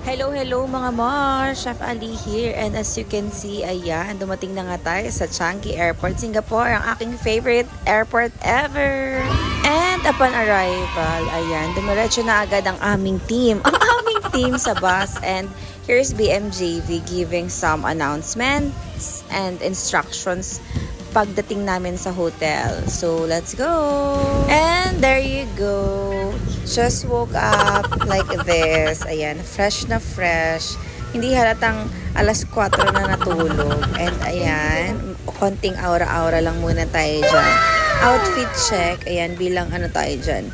Hello, hello mga Mars! Chef Ali here, and as you can see, ayan, dumating na nga tayo sa Changi Airport, Singapore, ang aking favorite airport ever! And upon arrival, ayan, dumiretso na agad ang aming team sa bus, and here's BMJV giving some announcements and instructions pagdating namin sa hotel. So, let's go! And there you go! Just woke up like this. Ayan, fresh na fresh. Hindi halatang alas 4 na natulog. And ayan, konting aura-aura lang muna tayo dyan. Outfit check. Ayan, bilang ano tayo dyan.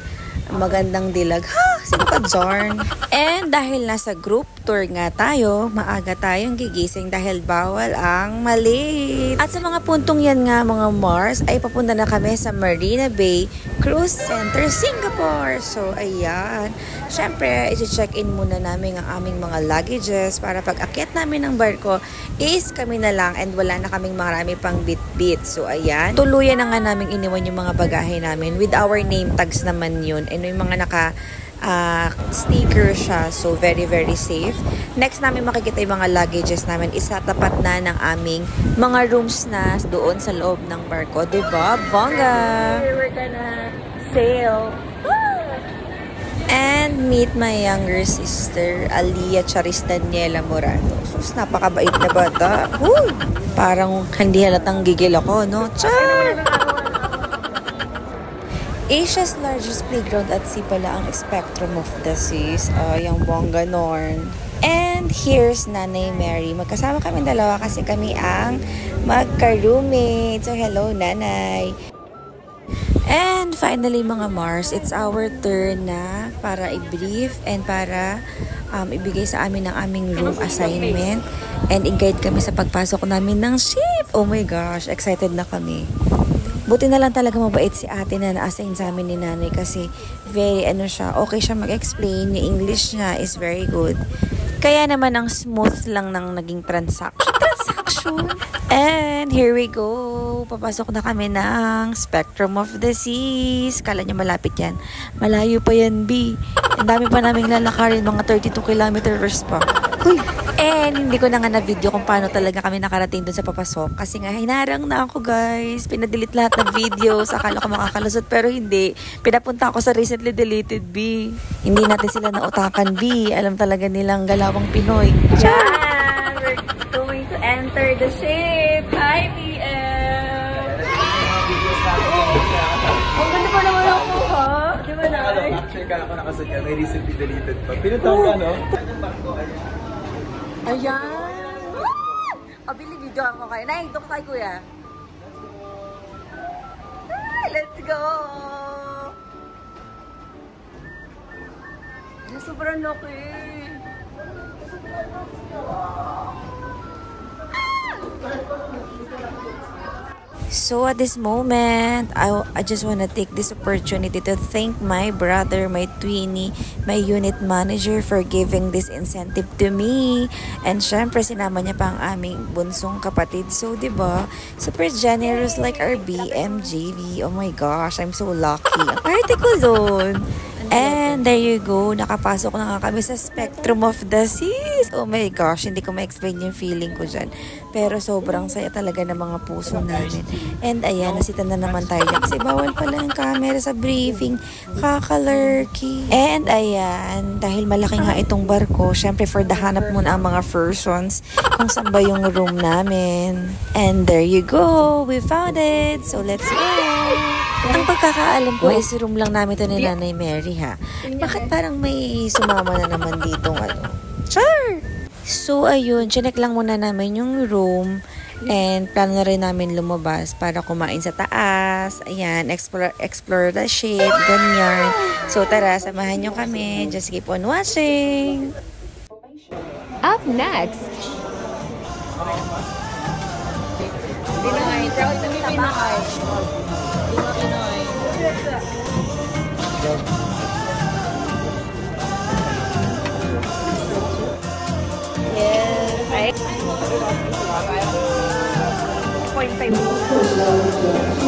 Magandang dilag. Ha! Sino ka, Jorn? And dahil nasa group tour nga tayo, maaga tayong gigising dahil bawal ang malate. At sa mga puntong yan nga mga Mars, ay papunta na kami sa Marina Bay Cruise Center, Singapore. So, ayan. Siyempre, i-check-in muna namin ang aming mga luggages para pag akyat namin ng barko is kami na lang and wala na kaming marami pang bit-bit. So, ayan. Tuluyan na nga namin iniwan yung mga bagahe namin with our name tags naman yun. And yung mga sticker siya. So, very, very safe. Next namin makikita yung mga luggages namin. Isatapat na ng aming mga rooms na doon sa loob ng barko. Diba? Bongga! We're gonna sail. And meet my younger sister, Alia Charis Daniela Morado. Sus, napakabait na bata. Woo! Parang hindi halatang gigil ako, no? Char! Asia's largest playground at sea pala ang Spectrum of the Seas. Yung bongga Norn. And here's Nanay Mary. Magkasama kami dalawa kasi kami ang magka-roommate. So, hello, Nanay. And finally, mga Mars, it's our turn na para i-brief and para ibigay sa amin ang aming room assignment. And i-guide kami sa pagpasok namin ng ship. Oh my gosh, excited na kami. Buti na lang talaga mabait si ate na na-assign sa amin ni nanay kasi very okay siya mag-explain. Yung English niya is very good. Kaya naman ang smooth lang ng naging transaction. And here we go. Papasok na kami ng Spectrum of the Seas. Kala niya malapit yan. Malayo pa yan, B. Ang dami pa naming lalakarin. Mga 32 kilometers pa. Uy. And hindi ko na nga na-video kung paano talaga kami nakarating dun sa papasok. Kasi nga, hinarang na ako, guys. Pinadelete lahat ng videos. Akala ko makakalusot, pero hindi. Pinapunta ako sa recently deleted, B. Hindi natin sila nautakan, B. Alam talaga nilang galawang Pinoy. Diyan! We're going to enter the ship. Hi, BM! Ang ganda pa naman ako, ha? Di ba na? Actually, kala ko nakasadya. May recently deleted pa. Pinuntahan ka, no? Ayan! Pabili video ako kayo. Nay, doon tayo kuya. Let's go! Sobrang laki. So at this moment, I just want to take this opportunity to thank my brother, my twinnie, my unit manager for giving this incentive to me. And syempre, sinama niya pa ang aming bunsong kapatid. So, diba? Super generous like our BMJV. Oh my gosh, I'm so lucky. Ang parte ko doon. And there you go, nakapasok na nga kami sa Spectrum of the Seas. Oh my gosh, hindi ko ma-explain yung feeling ko dyan. Pero sobrang saya talaga ng mga puso namin. And ayan, nasita na naman tayo dyan. Kasi bawal pala ang camera sa briefing. Kakalerky. And ayan, dahil malaki nga itong barko, syempre for the hanap muna ang mga persons kung saan ba yung room namin. And there you go, we found it. So let's go. Ang pagkakaalam ko is room lang namin ito ni Nanay Mary, ha? Bakit parang may sumama na naman ditong Char! So, ayun, chinek lang muna namin yung room and plano na rin namin lumabas para kumain sa taas. Ayan, explore the ship, ganyan. So, tara, samahan nyo kami. Just keep on watching! Up next! Pinoy, proud to be Pinoy. Yes. 0.5.